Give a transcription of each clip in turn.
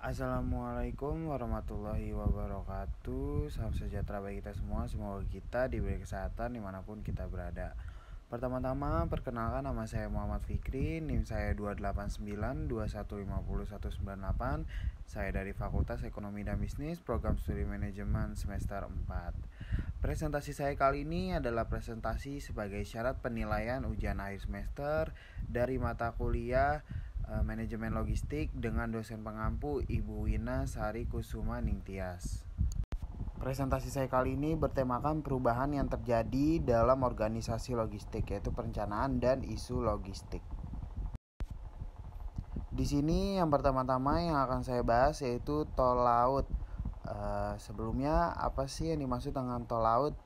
Assalamualaikum warahmatullahi wabarakatuh. Salam sejahtera bagi kita semua. Semoga kita diberi kesehatan dimanapun kita berada. Pertama-tama perkenalkan, nama saya Muhammad Fikri, NIM saya 28921501198. Saya dari Fakultas Ekonomi dan Bisnis, Program Studi Manajemen semester 4. Presentasi saya kali ini adalah presentasi sebagai syarat penilaian ujian akhir semester dari mata kuliah Manajemen Logistik dengan dosen pengampu Ibu Wina Sari Kusuma Ningtyas. Presentasi saya kali ini bertemakan perubahan yang terjadi dalam organisasi logistik, yaitu perencanaan dan isu logistik. Di sini yang pertama-tama yang akan saya bahas yaitu tol laut. Sebelumnya, apa sih yang dimaksud dengan tol laut?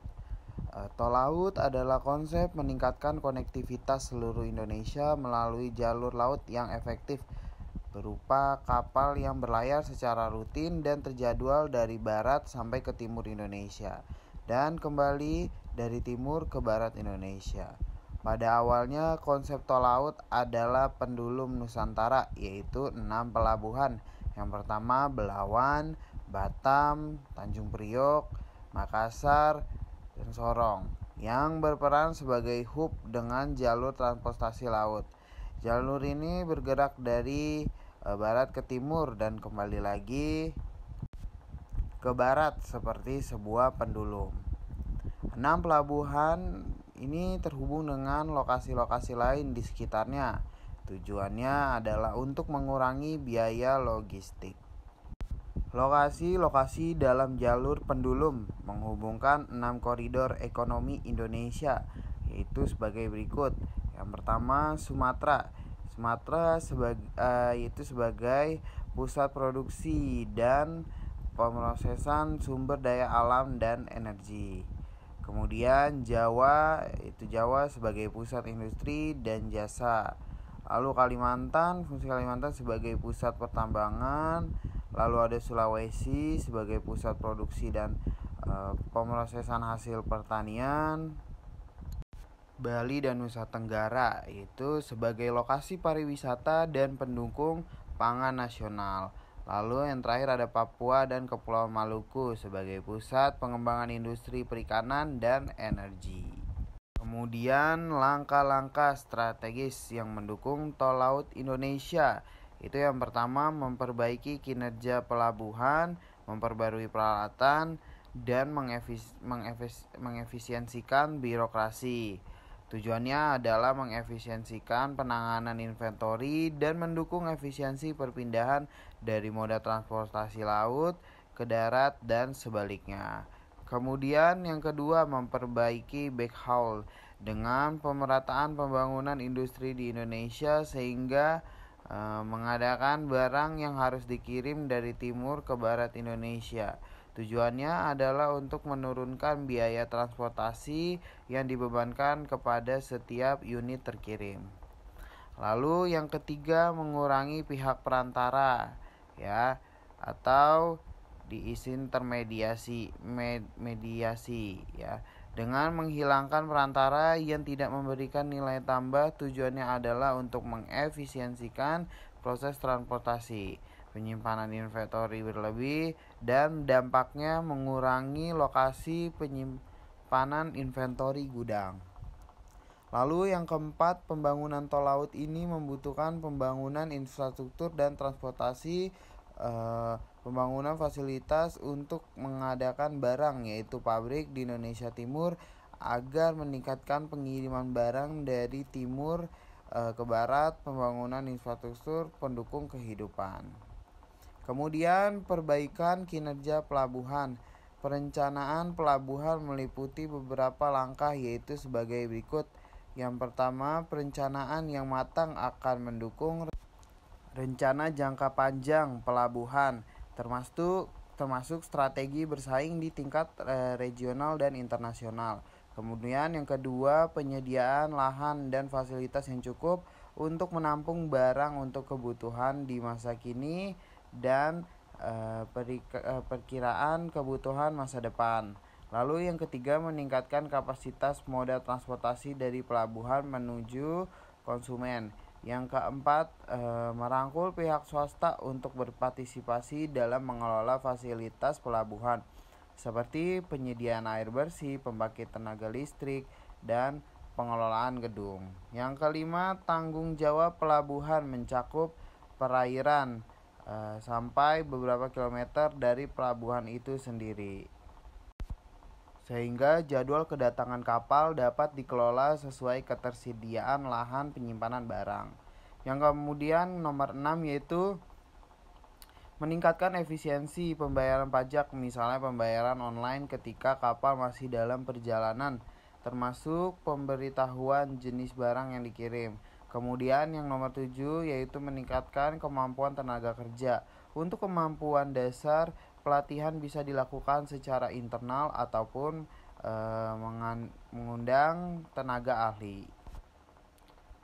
Tol laut adalah konsep meningkatkan konektivitas seluruh Indonesia melalui jalur laut yang efektif, berupa kapal yang berlayar secara rutin dan terjadwal dari barat sampai ke timur Indonesia, dan kembali dari timur ke barat Indonesia. Pada awalnya, konsep tol laut adalah pendulum Nusantara, yaitu 6 pelabuhan. Yang pertama, Belawan, Batam, Tanjung Priok, Makassar, dan Sorong, yang berperan sebagai hub dengan jalur transportasi laut. Jalur ini bergerak dari barat ke timur dan kembali lagi ke barat seperti sebuah pendulum. 6 pelabuhan ini terhubung dengan lokasi-lokasi lain di sekitarnya. Tujuannya adalah untuk mengurangi biaya logistik. Lokasi-lokasi dalam jalur pendulum menghubungkan 6 koridor ekonomi Indonesia, yaitu sebagai berikut. Yang pertama, Sumatera. Sumatera sebagai pusat produksi dan pemrosesan sumber daya alam dan energi. Kemudian Jawa sebagai pusat industri dan jasa. Lalu fungsi Kalimantan sebagai pusat pertambangan. Lalu ada Sulawesi sebagai pusat produksi dan pemrosesan hasil pertanian. Bali dan Nusa Tenggara itu sebagai lokasi pariwisata dan pendukung pangan nasional. Lalu yang terakhir ada Papua dan Kepulauan Maluku sebagai pusat pengembangan industri perikanan dan energi. Kemudian langkah-langkah strategis yang mendukung tol laut Indonesia. Itu yang pertama, memperbaiki kinerja pelabuhan, memperbarui peralatan, dan mengefisiensikan birokrasi. Tujuannya adalah mengefisiensikan penanganan inventory dan mendukung efisiensi perpindahan dari moda transportasi laut ke darat dan sebaliknya. Kemudian yang kedua, memperbaiki backhaul dengan pemerataan pembangunan industri di Indonesia sehingga mengadakan barang yang harus dikirim dari timur ke barat Indonesia. Tujuannya adalah untuk menurunkan biaya transportasi yang dibebankan kepada setiap unit terkirim. Lalu yang ketiga, mengurangi pihak perantara atau disintermediasi dengan menghilangkan perantara yang tidak memberikan nilai tambah. Tujuannya adalah untuk mengefisiensikan proses transportasi, penyimpanan inventory berlebih, dan dampaknya mengurangi lokasi penyimpanan inventory gudang. Lalu yang keempat, pembangunan tol laut ini membutuhkan pembangunan infrastruktur dan transportasi, pembangunan fasilitas untuk mengadakan barang, yaitu pabrik di Indonesia Timur, agar meningkatkan pengiriman barang dari timur ke barat, pembangunan infrastruktur pendukung kehidupan. Kemudian perbaikan kinerja pelabuhan. Perencanaan pelabuhan meliputi beberapa langkah, yaitu sebagai berikut. Yang pertama, perencanaan yang matang akan mendukung rencana jangka panjang pelabuhan, termasuk strategi bersaing di tingkat regional dan internasional. Kemudian yang kedua, penyediaan lahan dan fasilitas yang cukup untuk menampung barang untuk kebutuhan di masa kini dan perkiraan kebutuhan masa depan. Lalu yang ketiga, meningkatkan kapasitas moda transportasi dari pelabuhan menuju konsumen. Yang keempat, merangkul pihak swasta untuk berpartisipasi dalam mengelola fasilitas pelabuhan seperti penyediaan air bersih, pembangkit tenaga listrik, dan pengelolaan gedung. Yang kelima, tanggung jawab pelabuhan mencakup perairan sampai beberapa kilometer dari pelabuhan itu sendiri, sehingga jadwal kedatangan kapal dapat dikelola sesuai ketersediaan lahan penyimpanan barang. Yang kemudian nomor 6 yaitu meningkatkan efisiensi pembayaran pajak, misalnya pembayaran online ketika kapal masih dalam perjalanan, termasuk pemberitahuan jenis barang yang dikirim. Kemudian yang nomor 7 yaitu meningkatkan kemampuan tenaga kerja. Untuk kemampuan dasar, pelatihan bisa dilakukan secara internal ataupun mengundang tenaga ahli.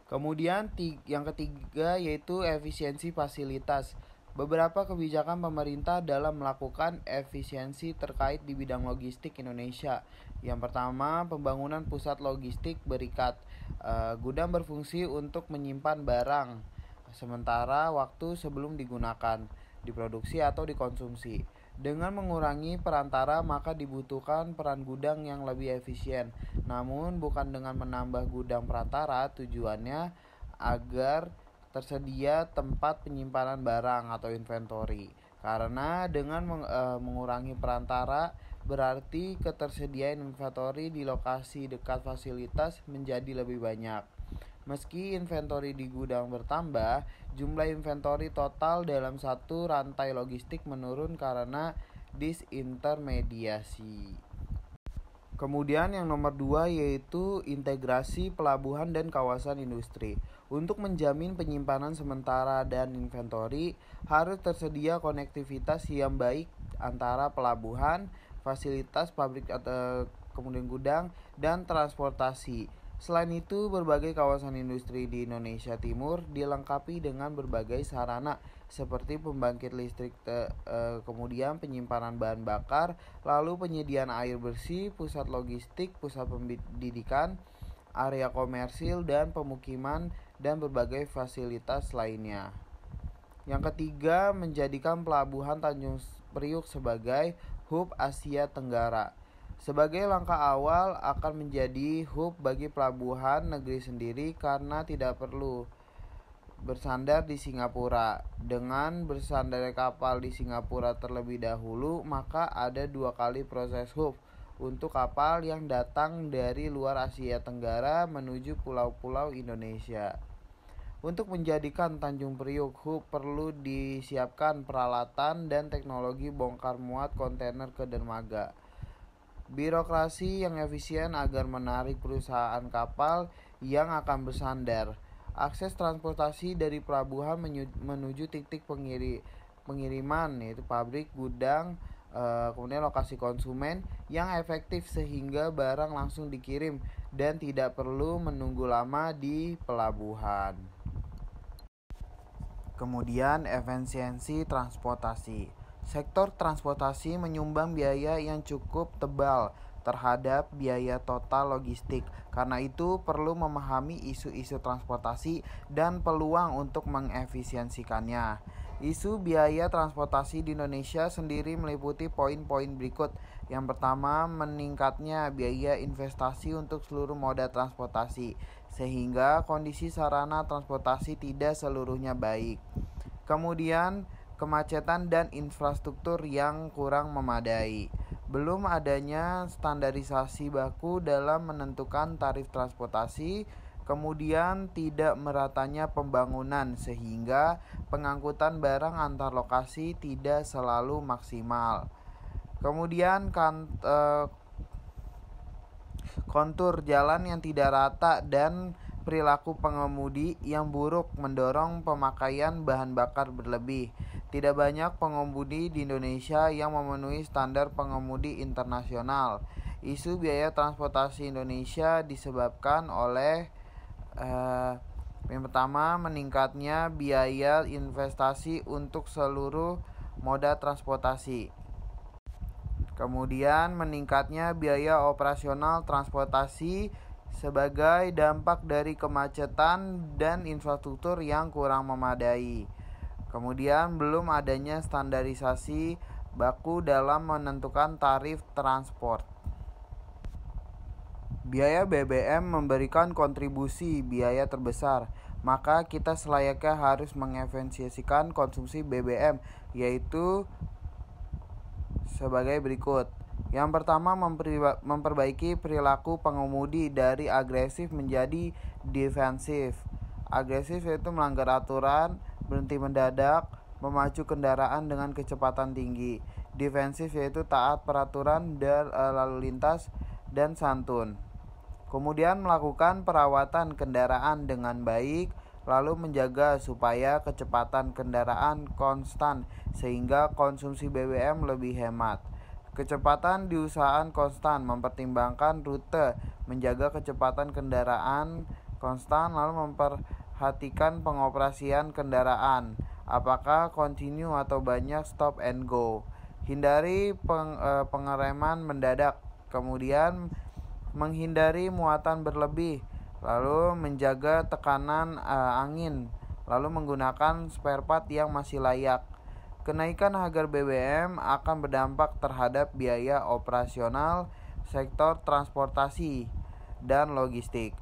Kemudian yang ketiga yaitu efisiensi fasilitas. Beberapa kebijakan pemerintah dalam melakukan efisiensi terkait di bidang logistik Indonesia. Yang pertama, pembangunan pusat logistik berikat. Gudang berfungsi untuk menyimpan barang sementara waktu sebelum digunakan, diproduksi atau dikonsumsi. Dengan mengurangi perantara, maka dibutuhkan peran gudang yang lebih efisien. Namun bukan dengan menambah gudang perantara, tujuannya agar tersedia tempat penyimpanan barang atau inventory. Karena dengan mengurangi perantara berarti ketersediaan inventory di lokasi dekat fasilitas menjadi lebih banyak. Meski inventory di gudang bertambah, jumlah inventory total dalam satu rantai logistik menurun karena disintermediasi. Kemudian yang nomor 2 yaitu integrasi pelabuhan dan kawasan industri. Untuk menjamin penyimpanan sementara dan inventory, harus tersedia konektivitas yang baik antara pelabuhan, fasilitas pabrik atau kemudian gudang, dan transportasi. Selain itu, berbagai kawasan industri di Indonesia Timur dilengkapi dengan berbagai sarana seperti pembangkit listrik, kemudian penyimpanan bahan bakar, lalu penyediaan air bersih, pusat logistik, pusat pendidikan, area komersil dan pemukiman, dan berbagai fasilitas lainnya. Yang ketiga, menjadikan pelabuhan Tanjung Priuk sebagai hub Asia Tenggara. Sebagai langkah awal akan menjadi hub bagi pelabuhan negeri sendiri karena tidak perlu bersandar di Singapura. Dengan bersandar kapal di Singapura terlebih dahulu, maka ada 2 kali proses hub untuk kapal yang datang dari luar Asia Tenggara menuju pulau-pulau Indonesia. Untuk menjadikan Tanjung Priuk hub perlu disiapkan peralatan dan teknologi bongkar muat kontainer ke dermaga. Birokrasi yang efisien agar menarik perusahaan kapal yang akan bersandar. Akses transportasi dari pelabuhan menuju titik pengiriman yaitu pabrik, gudang, kemudian lokasi konsumen yang efektif sehingga barang langsung dikirim dan tidak perlu menunggu lama di pelabuhan. Kemudian efisiensi transportasi. Sektor transportasi menyumbang biaya yang cukup tebal terhadap biaya total logistik. Karena itu perlu memahami isu-isu transportasi dan peluang untuk mengefisiensikannya. Isu biaya transportasi di Indonesia sendiri meliputi poin-poin berikut. Yang pertama, meningkatnya biaya investasi untuk seluruh moda transportasi, sehingga kondisi sarana transportasi tidak seluruhnya baik. Kemudian, kemacetan dan infrastruktur yang kurang memadai. Belum adanya standarisasi baku dalam menentukan tarif transportasi, kemudian tidak meratanya pembangunan sehingga pengangkutan barang antar lokasi tidak selalu maksimal. Kemudian kontur jalan yang tidak rata dan perilaku pengemudi yang buruk mendorong pemakaian bahan bakar berlebih. Tidak banyak pengemudi di Indonesia yang memenuhi standar pengemudi internasional. Isu biaya transportasi Indonesia disebabkan oleh yang pertama, meningkatnya biaya investasi untuk seluruh moda transportasi. Kemudian meningkatnya biaya operasional transportasi sebagai dampak dari kemacetan dan infrastruktur yang kurang memadai. Kemudian belum adanya standarisasi baku dalam menentukan tarif transport. Biaya BBM memberikan kontribusi biaya terbesar, maka kita selayaknya harus mengefisiensikan konsumsi BBM, yaitu sebagai berikut. Yang pertama, memperbaiki perilaku pengemudi dari agresif menjadi defensif. Agresif yaitu melanggar aturan, berhenti mendadak, memacu kendaraan dengan kecepatan tinggi. Defensif yaitu taat peraturan lalu lintas dan santun. Kemudian melakukan perawatan kendaraan dengan baik, lalu menjaga supaya kecepatan kendaraan konstan sehingga konsumsi BBM lebih hemat. Kecepatan diusahakan konstan, mempertimbangkan rute, menjaga kecepatan kendaraan konstan, lalu memperhatikan pengoperasian kendaraan, apakah continue atau banyak stop and go. Hindari pengereman mendadak, kemudian menghindari muatan berlebih, lalu menjaga tekanan angin, lalu menggunakan spare part yang masih layak. Kenaikan harga BBM akan berdampak terhadap biaya operasional sektor transportasi dan logistik.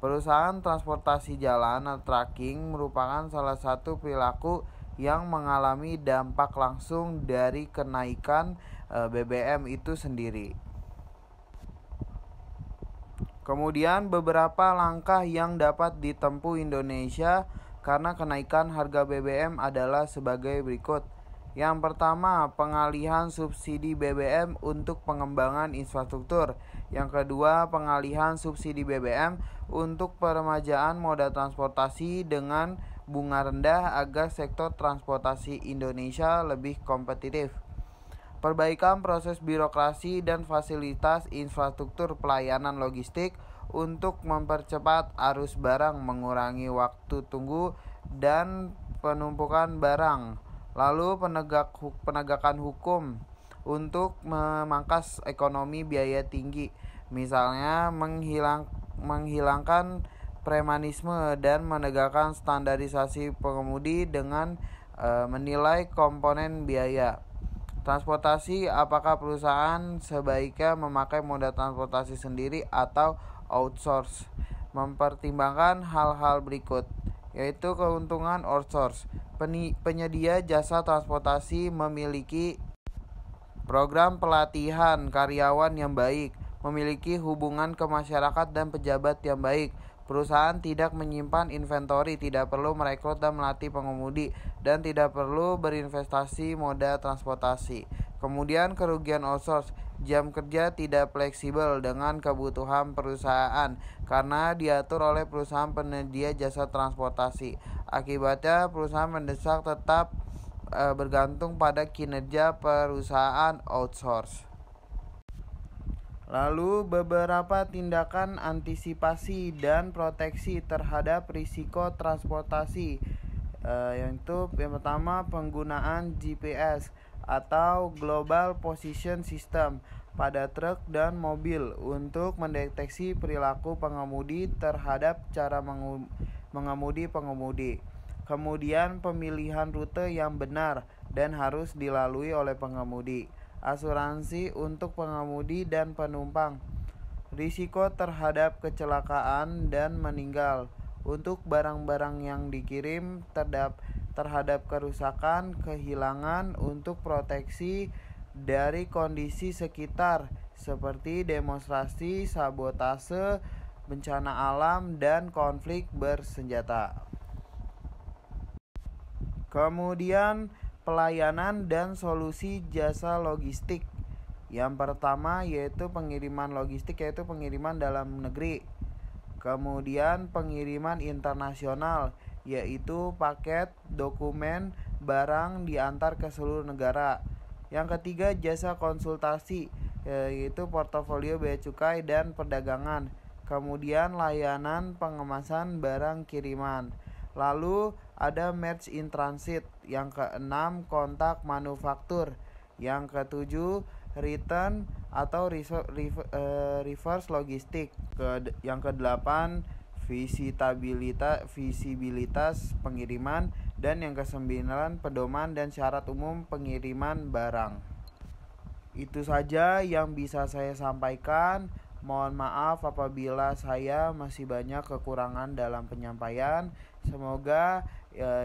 Perusahaan transportasi jalan atau trucking merupakan salah satu perilaku yang mengalami dampak langsung dari kenaikan BBM itu sendiri. Kemudian beberapa langkah yang dapat ditempuh Indonesia karena kenaikan harga BBM adalah sebagai berikut. Yang pertama, pengalihan subsidi BBM untuk pengembangan infrastruktur. Yang kedua, pengalihan subsidi BBM untuk peremajaan moda transportasi dengan bunga rendah agar sektor transportasi Indonesia lebih kompetitif. Perbaikan proses birokrasi dan fasilitas infrastruktur pelayanan logistik untuk mempercepat arus barang, mengurangi waktu tunggu dan penumpukan barang. Lalu penegakan hukum untuk memangkas ekonomi biaya tinggi, misalnya menghilangkan premanisme dan menegakkan standarisasi pengemudi dengan menilai komponen biaya. Transportasi, apakah perusahaan sebaiknya memakai moda transportasi sendiri atau outsource? Mempertimbangkan hal-hal berikut, yaitu keuntungan outsource. Penyedia jasa transportasi memiliki program pelatihan karyawan yang baik, memiliki hubungan ke masyarakat dan pejabat yang baik. Perusahaan tidak menyimpan inventory, tidak perlu merekrut dan melatih pengemudi, dan tidak perlu berinvestasi moda transportasi. Kemudian kerugian outsource, jam kerja tidak fleksibel dengan kebutuhan perusahaan karena diatur oleh perusahaan penyedia jasa transportasi. Akibatnya perusahaan mendesak tetap bergantung pada kinerja perusahaan outsource. Lalu beberapa tindakan antisipasi dan proteksi terhadap risiko transportasi, yaitu yang pertama penggunaan GPS atau Global Position System pada truk dan mobil untuk mendeteksi perilaku pengemudi terhadap cara mengemudi pengemudi. Kemudian pemilihan rute yang benar dan harus dilalui oleh pengemudi. Asuransi untuk pengemudi dan penumpang. Risiko terhadap kecelakaan dan meninggal untuk barang-barang yang dikirim terhadap kerusakan, kehilangan, untuk proteksi dari kondisi sekitar seperti demonstrasi, sabotase, bencana alam, dan konflik bersenjata. Kemudian pelayanan dan solusi jasa logistik. Yang pertama yaitu pengiriman logistik, yaitu pengiriman dalam negeri. Kemudian pengiriman internasional, yaitu paket, dokumen, barang diantar ke seluruh negara. Yang ketiga jasa konsultasi, yaitu portofolio bea cukai dan perdagangan. Kemudian layanan pengemasan barang kiriman. Lalu ada merge in transit. Yang keenam kontak manufaktur. Yang ketujuh return atau reverse logistik. Yang kedelapan, visibilitas pengiriman, dan yang kesembilan, pedoman dan syarat umum pengiriman barang. Itu saja yang bisa saya sampaikan. Mohon maaf apabila saya masih banyak kekurangan dalam penyampaian. Semoga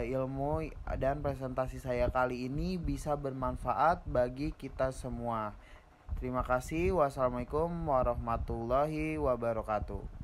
ilmu dan presentasi saya kali ini bisa bermanfaat bagi kita semua. Terima kasih. Wassalamualaikum warahmatullahi wabarakatuh.